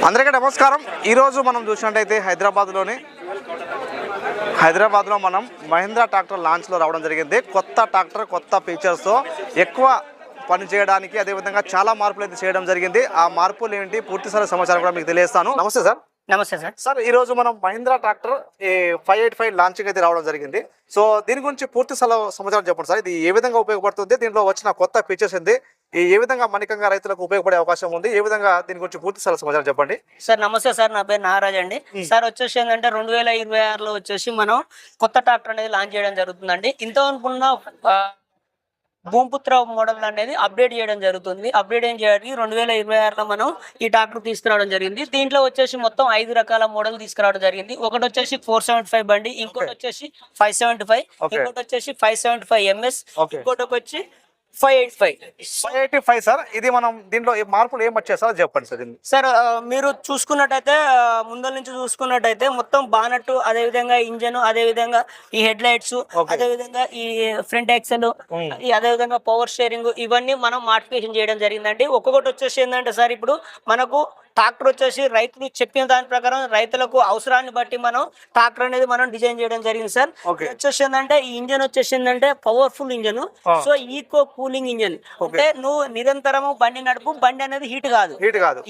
అందరికీ నమస్కారం. ఈరోజు మనం చూసినట్టయితే హైదరాబాద్లో మనం మహీంద్రా ట్రాక్టర్ లాంచ్లో రావడం జరిగింది. కొత్త ట్రాక్టర్, కొత్త ఫీచర్స్తో ఎక్కువ పని చేయడానికి, అదేవిధంగా చాలా మార్పులు అయితే చేయడం జరిగింది. ఆ మార్పులు ఏంటి, పూర్తి సమాచారం కూడా మీకు తెలియజేస్తాను. నమస్తే సార్. నమస్తే సార్. సార్, ఈ రోజు మనం మహీంద్రా ట్రాక్టర్ 585 లాంచింగ్ అయితే రావడం జరిగింది. సో దీని గురించి పూర్తి సమాచారం చెప్పండి సార్. ఇది ఏ విధంగా ఉపయోగపడుతుంది, దీంట్లో వచ్చిన కొత్త ఫీచర్స్ ఏంటి, ఏ విధంగా మణికంగా రైతులకు ఉపయోగపడే అవకాశం ఉంది, ఏ విధంగా దీని గురించి పూర్తి సమాచారం చెప్పండి. సార్ నమస్తే సార్, నా పేరు నాగరాజ్ అండి. సార్ వచ్చేసి ఏంటంటే 2026లో వచ్చేసి మనం కొత్త ట్రాక్టర్ అనేది లాంచ్ చేయడం జరుగుతుందండి. ఇంత అనుకున్న భూమిపుత్ర మోడల్ అనేది అప్డేట్ చేయడం జరుగుతుంది. అప్డేట్ ఏం చేయడానికి 2026లో మనం ఈ ట్రాక్టర్ తీసుకురావడం జరిగింది. దీంట్లో వచ్చేసి మొత్తం 5 రకాల మోడల్ తీసుకురావడం జరిగింది. ఒకటి వచ్చేసి 475 బండి, ఇంకోటి వచ్చేసి 575, ఇంకోటి వచ్చేసి 575 MS, ఇంకోటి వచ్చి 585 సార్. ఇది మనం దీంట్లో మార్పులు ఏం వచ్చాయి సార్ చెప్పండి సార్. సార్ మీరు చూసుకున్నట్టయితే ముందర నుంచి చూసుకున్నట్టయితే మొత్తం బానట్, అదే విధంగా ఇంజన్, అదే విధంగా ఈ హెడ్ లైట్స్, అదే విధంగా ఈ ఫ్రంట్ ఎక్సెల్, అదే విధంగా పవర్ స్టీరింగ్, ఇవన్నీ మనం మాడిఫికేషన్ చేయడం జరిగిందండి. ఒక్కొక్కటి వచ్చేసి ఏంటంటే సార్, ఇప్పుడు మనకు ట్రాక్టర్ వచ్చేసి రైతులు చెప్పిన దాని ప్రకారం రైతులకు అవసరాన్ని బట్టి మనం ట్రాక్టర్ అనేది మనం డిజైన్ చేయడం జరిగింది సార్. వచ్చేసి ఏంటంటే ఈ ఇంజన్ వచ్చేసి ఏంటంటే powerful engine, so eco cooling engine. అంటే నువ్వు నిరంతరము బండి నడుపు, బండి అనేది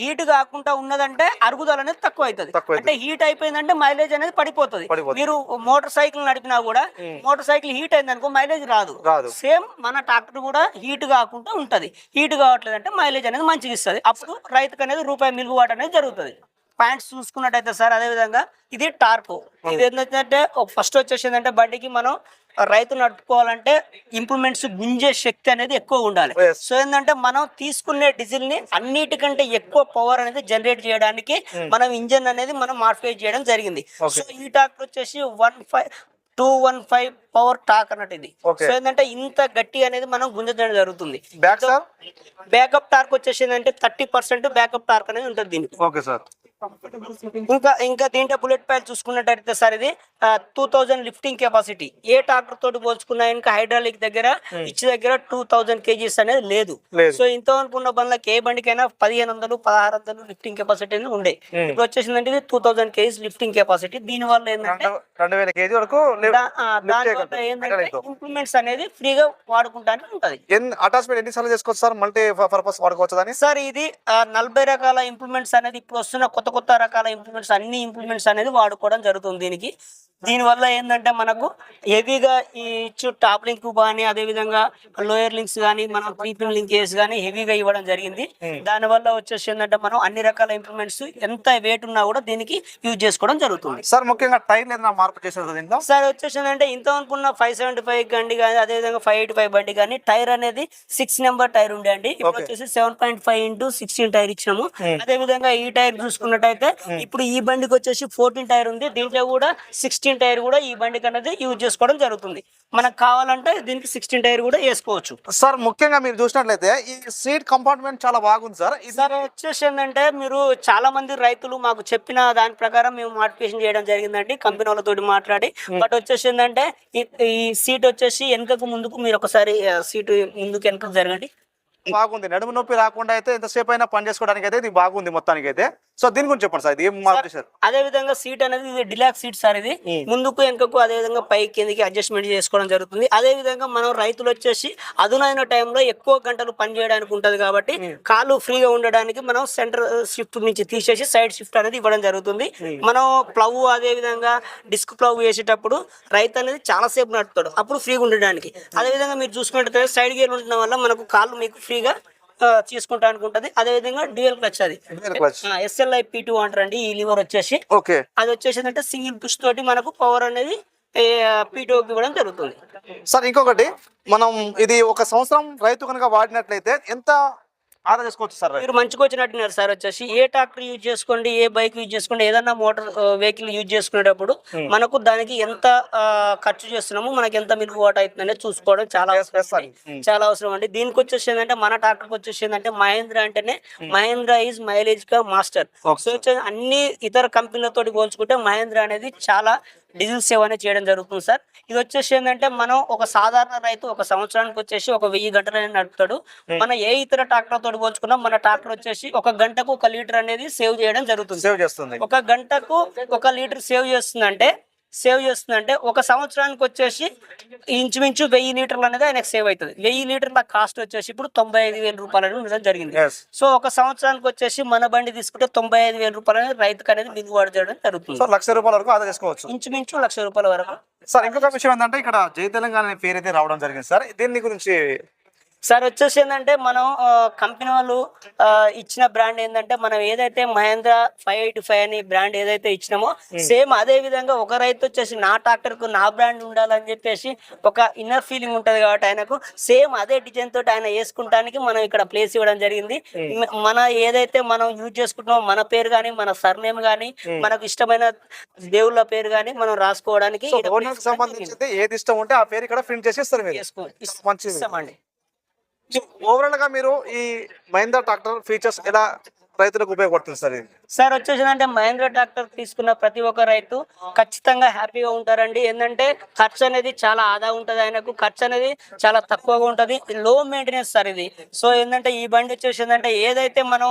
హీట్ కాకుండా ఉన్నదంటే అరుగుదల అనేది తక్కువ అవుతుంది. అంటే హీట్ అయిపోయిందంటే మైలేజ్ అనేది పడిపోతుంది. మీరు మోటార్ సైకిల్ నడిపినా కూడా మోటార్ సైకిల్ హీట్ అయింది అనుకో మైలేజ్ రాదు. సేమ్ మన ట్రాక్టర్ కూడా హీట్ కాకుండా ఉంటది. హీట్ కావట్లేదు అంటే మైలేజ్ అనేది మంచిగా ఇస్తుంది. అప్పుడు రైతుకు అనేది రూపాయి మిలుగుబాటు అనేది జరుగుతుంది. పాయింట్స్ చూసుకున్నట్టయితే సార్, అదే విధంగా ఇది టార్క్. ఇది ఏంటంటే ఫస్ట్ వచ్చేసి ఏంటంటే బండికి మనం రైతు నడుపుకోవాలంటే ఇంప్రూవ్మెంట్స్ గుంజే శక్తి అనేది ఎక్కువ ఉండాలి. సో ఏంటంటే మనం తీసుకునే డీజిల్ ని అన్నిటికంటే ఎక్కువ పవర్ అనేది జనరేట్ చేయడానికి మనం ఇంజన్ అనేది మనం మాడిఫై చేయడం జరిగింది. సో ఈ ట్రాక్టర్ వచ్చేసి 215 పవర్ టాక్ అన్నట్టు ఇది. సో ఏంటంటే ఇంత గట్టి అనేది మనం గుంజడం జరుగుతుంది. బ్యాకప్ టార్క్ వచ్చేసి ఏంటంటే 30% బ్యాకప్ టార్క్ అనేది ఉంటుంది దీనికి. Okay sir. ఇంకా దీంట్లో బుల్లెట్ పైల్ చూసుకున్నట్టయితే సార్, ఇది 2000 లిఫ్టింగ్ కెపాసిటీ. ఏ ట్రాక్టర్ తోటి పోల్చుకున్నా ఇంకా హైడ్రాలిక్ దగ్గర 2000 kgs అనేది లేదు. సో ఇంత అనుకున్న బండ్లకి ఏ బండికైనా 1500, 1600 లిఫ్టింగ్ కెపాసిటీ ఉండే. ఇప్పుడు వచ్చేసిందంటే ఇది 2000 kgs లిఫ్టింగ్ కెపాసిటీ. దీని వల్ల ఏంటంటే 2000 kg వరకు ఇంప్రూవ్మెంట్స్ అనేది ఫ్రీగా వాడుకుంటానికి ఉంటది. అటాచ్మెంట్ ఎన్నిసార్లు చేసుకోవచ్చు సార్, మల్టీ పర్పస్ వాడుకోవచ్చు సార్? ఇది 40 రకాల ఇంప్రూవ్మెంట్స్ అనేది ఇప్పుడు వస్తున్న కొత్త రకాల ఇంప్రూవ్మెంట్స్, అన్ని ఇంప్రూవ్మెంట్స్ అనేది వాడుకోవడం జరుగుతుంది. దీనివల్ల ఏంటంటే మనకు హెవీగా ఈ టాప్ లింక్ కానీ, అదే విధంగా లోయర్ లింక్స్ కానీ, మనం ప్రీపిన్ లింకేజ్ కానీ హెవీగా ఇవ్వడం జరిగింది. దానివల్ల వచ్చేసి ఏంటంటే మనం అన్ని రకాల ఇంప్రూవ్మెంట్స్ ఎంత వెయిట్ ఉన్నా కూడా దీనికి యూజ్ చేసుకోవడం జరుగుతుంది. సార్ ముఖ్యంగా టైర్ ఏదైనా మార్పు చేసేది సార్ వచ్చేసి ఏంటంటే ఇంత అనుకున్న 575 బండి కానీ, అదే విధంగా 585 బండి కానీ టైర్ అనేది 6 నెంబర్ టైర్ ఉండే అండి. ఇప్పుడు వచ్చేసి 7.5x16 టైర్ ఇచ్చినాము. అదే విధంగా ఈ టైర్ చూసుకున్నట్టయితే ఇప్పుడు ఈ బండికి వచ్చేసి 14 టైర్ ఉంది. దీంట్లో కూడా 16 టైర్ కూడా ఈ బండికి అనేది యూజ్ చేసుకోవడం జరుగుతుంది. మనకు కావాలంటే దీనికి 16 టైర్ కూడా వేసుకోవచ్చు. సార్ ముఖ్యంగా మీరు చూసినట్లయితే ఈ సీట్ కంపార్ట్మెంట్ చాలా బాగుంది సార్. సార్ వచ్చేసి ఏంటంటే మీరు చాలా మంది రైతులు మాకు చెప్పిన దాని ప్రకారం మేము మోడిఫికేషన్ చేయడం జరిగిందండి, కంపెనీ వాళ్ళతో మాట్లాడి. బట్ వచ్చేసి ఏంటంటే ఈ సీట్ వచ్చేసి వెనకకు ముందుకు, మీరు ఒకసారి సీటు ముందుకు వెనకకు జరగండి. బాగుంది, నడుము నొప్పి రాకుండా అయితే ఎంతసేపు అయినా పని చేసుకోవడానికి అయితే ఇది బాగుంది మొత్తానికి అయితే. సో దీని గురించి చెప్పండి సార్, ఇది ఏం మార్పు చేశారు? అదే విధంగా సీట్ అనేది ఇది డిలాక్స్ సీట్ సార్. ఇది ముందుకు వెనుకకు అదే విధంగా పైకి కిందకి అడ్జస్ట్మెంట్ చేసుకోవడం జరుగుతుంది. అదే విధంగా మనం రైతులు వచ్చేసి అదునైన టైంలో ఎక్కువ గంటలు పని చేయడానికి ఉంటది కాబట్టి కాళ్ళు ఫ్రీగా ఉండడానికి మనం సెంటర్ షిఫ్ట్ నుంచి తీసేసి సైడ్ షిఫ్ట్ అనేది ఇవ్వడం జరుగుతుంది. మనం ప్లవ్, అదే విధంగా డిస్క్ ప్లవ్ వేసేటప్పుడు రైతు అనేది చాలా సేపు నడుపుతాడు, అప్పుడు ఫ్రీగా ఉండడానికి. అదే విధంగా మీరు చూసుకుంటే సైడ్ గేర్ ఉండడం వల్ల మనకు కాళ్ళు మీకు ఫ్రీగా తీసుకుంటా అనుకుంటది. అదే విధంగా డ్యూయల్ క్లచ్, అది SLI P2 అంటారండి. ఈ లివర్ వచ్చేసి అది వచ్చేసి అంటే సింగిల్ పుష్ తోటి మనకు పవర్ అనేది P2 ఇవ్వడం జరుగుతుంది. సార్ ఇంకొకటి, మనం ఇది 1 సంవత్సరం రైతు కనుక వాడినట్లయితే ఎంత ఆదా చేసుకోవచ్చు సార్? మీరు మంచిగా వచ్చినట్టున్నారు సార్. వచ్చేసి ఏ ట్రాక్టర్ యూజ్ చేసుకోండి, ఏ బైక్ యూజ్ చేసుకోండి, ఏదన్నా మోటార్ వెహికల్ యూజ్ చేసుకునేటప్పుడు మనకు దానికి ఎంత ఖర్చు చేస్తున్నాము, మనకి ఎంత మిలుగుబాటు అవుతుంది అనేది చూసుకోవడం చాలా అవసరం అండి. దీనికి వచ్చేసి ఏంటంటే మన ట్రాక్టర్కి వచ్చేసి ఏంటంటే మహేంద్ర అంటేనే మహేంద్ర ఈజ్ మైలేజ్ కా మాస్టర్. సో అన్ని ఇతర కంపెనీలతో పోల్చుకుంటే మహేంద్ర అనేది చాలా డీజిల్ సేవ్ అనేది చేయడం జరుగుతుంది సార్. ఇది వచ్చేసి ఏంటంటే మనం ఒక సాధారణ రైతు ఒక సంవత్సరానికి వచ్చేసి ఒక 1000 గంటలు అనేది నడుపుతాడు. మన ఏ ఇతర ట్రాక్టర్ తోటి పోల్చుకున్నా మన ట్రాక్టర్ వచ్చేసి 1 గంటకు 1 లీటర్ అనేది సేవ్ చేయడం జరుగుతుంది. సేవ్ చేస్తుంది. 1 గంటకు 1 లీటర్ సేవ్ చేస్తుందంటే ఒక సంవత్సరానికి వచ్చేసి ఇంచుమించు 1000 లీటర్లు అనేది ఆయనకు సేవ్ అవుతుంది. 1000 లీటర్ల కాస్ట్ వచ్చేసి ఇప్పుడు 95,000 రూపాయలు ఉండడం జరిగింది. సో ఒక సంవత్సరానికి వచ్చేసి మన బండి తీసుకుంటే 95,000 రూపాయలు అనేది రైతుకు అనేది దిగుబడి చేయడం జరుగుతుంది. సో ₹1,00,000 వరకు ఆదా చేసుకోవచ్చు. ఇంచుమించు ₹1,00,000 వరకు. సార్ ఇంకొక విషయం ఏంటంటే ఇక్కడ జై తెలంగాణ అనే పేరు అయితే రావడం జరిగింది సార్, దీని గురించి సార్ వచ్చేసి ఏంటంటే మనం కంపెనీ వాళ్ళు ఇచ్చిన బ్రాండ్ ఏంటంటే మనం ఏదైతే మహేంద్ర 585 అని బ్రాండ్ ఏదైతే ఇచ్చినామో సేమ్ అదే విధంగా ఒక రైతు వచ్చేసి నా ట్రాక్టర్ కు నా బ్రాండ్ ఉండాలని చెప్పేసి ఒక ఇన్నర్ ఫీలింగ్ ఉంటది కాబట్టి ఆయనకు సేమ్ అదే డిజైన్ తోటి ఆయన వేసుకుంటానికి మనం ఇక్కడ ప్లేస్ ఇవ్వడం జరిగింది. మన ఏదైతే మనం యూజ్ చేసుకుంటున్నామో మన పేరు కానీ మన సర్నేమ్ కానీ మనకు ఇష్టమైన దేవుళ్ళ పేరు కానీ మనం రాసుకోవడానికి సంబంధించి ఏది ఇష్టం ఉంటే ఆ పేరు ఇక్కడ ప్రింట్ చేసి ఇస్తారు. ఇస్తామండి. ఓవరాల్ గా మీరు ఈ మహీంద్రా ట్రాక్టర్ ఫీచర్స్ ఎలా రైతులకు ఉపయోగపడుతుంది సార్? సార్ వచ్చేసిందంటే మహేంద్ర ట్రాక్టర్ తీసుకున్న ప్రతి ఒక్క రైతు ఖచ్చితంగా హ్యాపీగా ఉంటారండి. ఏంటంటే ఖర్చు అనేది చాలా ఆదా ఉంటది, ఆయనకు ఖర్చు అనేది చాలా తక్కువగా ఉంటది, లో మెయింటెనెన్స్ సార్ ఇది. సో ఏంటంటే ఈ బండి వచ్చేసిందంటే ఏదైతే మనం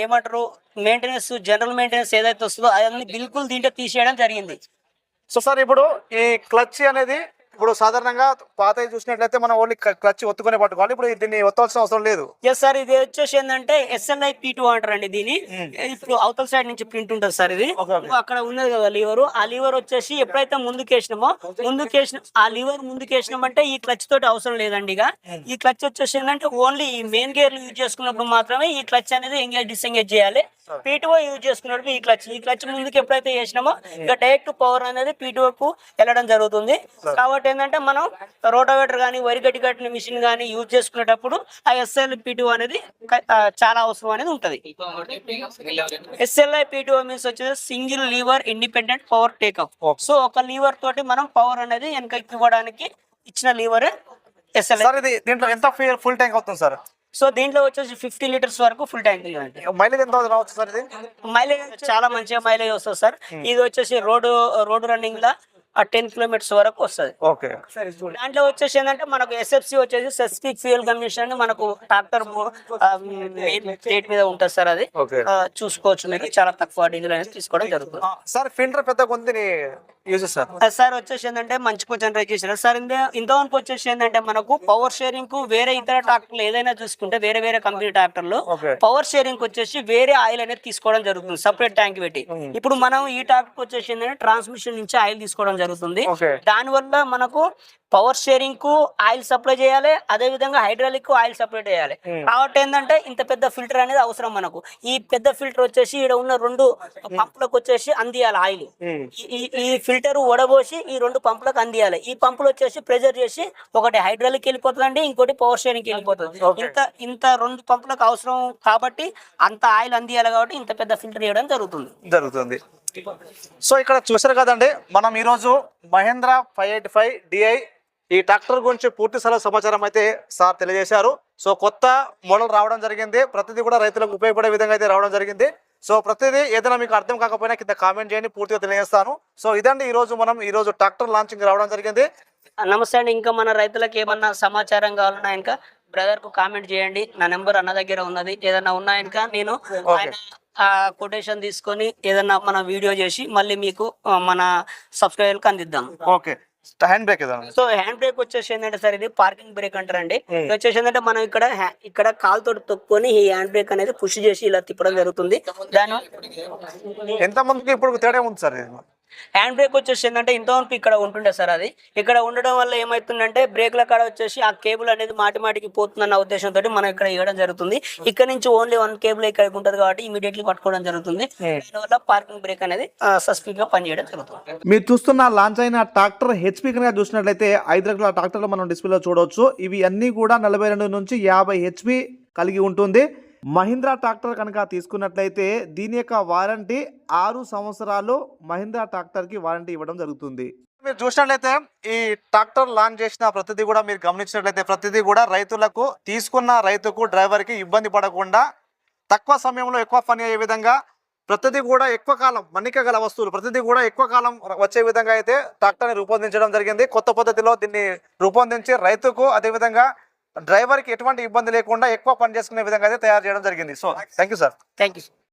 ఏమంటారు మెయింటెనెన్స్ జనరల్ మెయింటెనెన్స్ ఏదైతే వస్తుందో అవన్నీ బిల్కుల్ దీంట్లో తీసేయడం జరిగింది. సో సార్ ఇప్పుడు ఈ క్లచ్ అనేది ఇప్పుడు సాధారణంగా పాత చూసినట్లయితే మనం ఓన్లీ క్లచ్ ఒత్తుకునే పట్టుకోవాలి, ఇప్పుడు దీన్ని ఒత్తవలసిన అవసరం లేదు. ఎస్ సార్, ఇది వచ్చేసి ఏంటంటే SLI P2 అంటారండి దీన్ని. ఇప్పుడు అవతల సైడ్ నుంచి ప్రింట్ ఉంటుంది సార్, ఇది అక్కడ ఉన్నది కదా లీవర్, ఆ లీవర్ వచ్చేసి ఎప్పుడైతే ముందుకేసినామో ఆ లీవర్ ముందుకేసినామంటే ఈ క్లచ్ తోటి అవసరం లేదండి. ఇక ఈ క్లచ్ వచ్చేసి ఏంటంటే ఓన్లీ ఈ మెయిన్ గేర్ యూజ్ చేసుకున్నప్పుడు మాత్రమే ఈ క్లచ్ అనేది ఎంగేజ్ డిసెంగేజ్ చేయాలి. P2 యూజ్ చేసుకున్నప్పుడు ఈ క్లచ్ ముందుకు ఎప్పుడైతే చేసినామో ఇక డైరెక్ట్ పవర్ అనేది P2 కు వెళ్ళడం జరుగుతుంది. కాబట్టి ఏంటంటే మనం రోటావేటర్ కానీ వరి గడ్డి కట్టిన మిషన్ కానీ యూజ్ చేసుకునేటప్పుడు ఆ SLI P2 అనేది చాలా అవసరం అనేది ఉంటది. SLI P2 మీన్స్ వచ్చేసి single Lever independent power take off. So ఒక లీవర్ తోటి మనం పవర్ అనేది వెనకకి ఇవ్వడానికి ఇచ్చిన లీవర్ SLI. దీంట్లో ఎంత ఫుల్ ట్యాంక్ అవుతుంది సార్? సో దీంట్లో వచ్చేసి 50 లీటర్స్ వరకు ఫుల్ ట్యాంక్. మైలేజ్ ఎంత రావచ్చు సార్? ఇది మైలేజ్ చాలా మంచిగా మైలేజ్ వస్తుంది సార్. ఇది వచ్చేసి రోడ్ రన్నింగ్ లా 10 కిలోమీటర్స్ వరకు వస్తుంది. ఓకే. దాంట్లో వచ్చేసి ఏంటంటే మనకు SFC వచ్చేసి స్పెసిఫిక్ ఫ్యూయల్ కంబినేషన్ మనకు ట్రాక్టర్ ప్లేట్ మీద ఉంటుంది సార్, అది చూసుకోవచ్చు మీరు. చాలా తక్కువ డీజిల్ అనేది తీసుకోవడం జరుగుతుంది సార్. ఫిల్టర్ పెద్ద కొంత యూజ్ సార్ వచ్చేసి ఏంటంటే మంచి క్వశ్చన్ ట్రై చేశారు సార్. ఇంతవరకు వచ్చేసి ఏంటంటే మనకు పవర్ షేరింగ్ కు వేరే ఇతర ట్రాక్టర్లు ఏదైనా చూసుకుంటే వేరే కంపెనీ ట్రాక్టర్లు పవర్ షేరింగ్ వచ్చేసి వేరే ఆయిల్ అనేది తీసుకోవడం జరుగుతుంది సపరేట్ ట్యాంక్ పెట్టి. ఇప్పుడు మనం ఈ ట్రాక్టర్ వచ్చేసి ఏంటంటే ట్రాన్స్మిషన్ నుంచి ఆయిల్ తీసుకోవడం జరుగుతుంది. దాని వల్ల మనకు పవర్ షేరింగ్ కు ఆయిల్ సప్లై చేయాలి, అదే విధంగా హైడ్రాలిక్ కు ఆయిల్ సప్లై చేయాలి. కాబట్టి ఏంటంటే ఇంత పెద్ద ఫిల్టర్ అనేది అవసరం మనకు. ఈ పెద్ద ఫిల్టర్ వచ్చేసి ఇక్కడ ఉన్న 2 పంపులకు వచ్చేసి అందియాలి ఆయిల్. ఈ ఫిల్టర్ వడబోసి ఈ 2 పంపులకు అందియాలి. ఈ పంపులు వచ్చేసి ప్రెజర్ చేసి ఒకటి హైడ్రాలిక్ వెళ్ళిపోతుందండి, ఇంకోటి పవర్ షేరింగ్ వెళ్ళిపోతుంది. ఇంత 2 పంపులకు అవసరం కాబట్టి అంత ఆయిల్ అందియాలి, కాబట్టి ఇంత పెద్ద ఫిల్టర్ చేయడం జరుగుతుంది. సో ఇక్కడ చూసారు కదండి, మనం ఈరోజు మహేంద్ర 585 DI ఈ ట్రాక్టర్ గురించి పూర్తి సమాచారం అయితే సార్ తెలియజేశారు. సో కొత్త మోడల్ రావడం జరిగింది, ప్రతిదీ కూడా రైతులకు ఉపయోగపడే విధంగా అయితే రావడం జరిగింది. సో ప్రతిదీ ఏదైనా మీకు అర్థం కాకపోయినా కింద కామెంట్ చేయండి, పూర్తిగా తెలియజేస్తాను. సో ఇదండి ఈరోజు ట్రాక్టర్ లాంచింగ్ రావడం జరిగింది. నమస్తే అండి. ఇంకా మన రైతులకు ఏమన్నా సమాచారం కావాలన్నా ఇంకా బ్రదర్ కు కామెంట్ చేయండి. నా నెంబర్ అన్న దగ్గర ఉన్నది. ఏదన్నా ఉన్నాయనుక నేను కొటేషన్ తీసుకొని ఏదన్నా మన వీడియో చేసి మళ్ళీ మీకు మన సబ్స్క్రైబర్లకు అందిద్దాం. Okay. Hand brake. So hand brake వచ్చేసి ఏంటంటే సార్ ఇది పార్కింగ్ బ్రేక్ అంటారండి. వచ్చేసి ఏంటంటే మనం ఇక్కడ కాలు తోటి తొక్కుని ఈ హ్యాండ్ బ్రేక్ అనేది పుష్ చేసి ఇలా తిప్పడం జరుగుతుంది. దాని ఎంత మందికి ఇప్పుడు తేడా ఉంది సార్? హ్యాండ్ బ్రేక్ వచ్చేసి ఏంటంటే ఇంతవరకు ఇక్కడ ఉంటుండే సార్, అది ఇక్కడ ఉండడం వల్ల ఏమైతుందంటే బ్రేక్ల కాడ వచ్చేసి ఆ కేబుల్ అనేది మాటికి పోతుందన్న ఉద్దేశంతో మనం ఇక్కడ ఇవ్వడం జరుగుతుంది. ఇక్కడ నుంచి ఓన్లీ 1 కేబుల్ ఇక్కడ ఉంటుంది కాబట్టి ఇమీడియట్లీ పట్టుకోవడం జరుగుతుంది. దానివల్ల పార్కింగ్ బ్రేక్ అనేది సస్పీడ్ గా పనిచేయడం జరుగుతుంది. మీరు చూస్తున్న లాంచ్ అయిన ట్రాక్టర్ HP కనుక చూసినట్లయితే 5 రకాల ట్రాక్టర్లు మనం డిస్ప్లేలో చూడవచ్చు. ఇవి అన్ని కూడా 42 నుంచి 50 HP కలిగి ఉంటుంది. మహీంద్రా ట్రాక్టర్ కనుక తీసుకున్నట్లయితే దీని యొక్క వారంటీ 6 సంవత్సరాలు మహీంద్రా ట్రాక్టర్ కి వారంటీ ఇవ్వడం జరుగుతుంది. మీరు చూసినట్లయితే ఈ ట్రాక్టర్ లాంచ్ చేసిన ప్రతిదీ కూడా మీరు గమనించినట్లయితే ప్రతిదీ కూడా రైతులకు తీసుకున్న రైతుకు డ్రైవర్ కి ఇబ్బంది పడకుండా తక్కువ సమయంలో ఎక్కువ పని అయ్యే విధంగా ప్రతిదీ కూడా ఎక్కువ కాలం మన్నిక గల వస్తువులు ప్రతిదీ కూడా ఎక్కువ కాలం వచ్చే విధంగా అయితే ట్రాక్టర్ని రూపొందించడం జరిగింది. కొత్త పద్ధతిలో దీన్ని రూపొందించి రైతుకు అదేవిధంగా డ్రైవర్కి ఎటువంటి ఇబ్బంది లేకుండా ఎక్కువ పని చేసుకునే విధంగా అయితే తయారు చేయడం జరిగింది. So thank you sir. Thank you.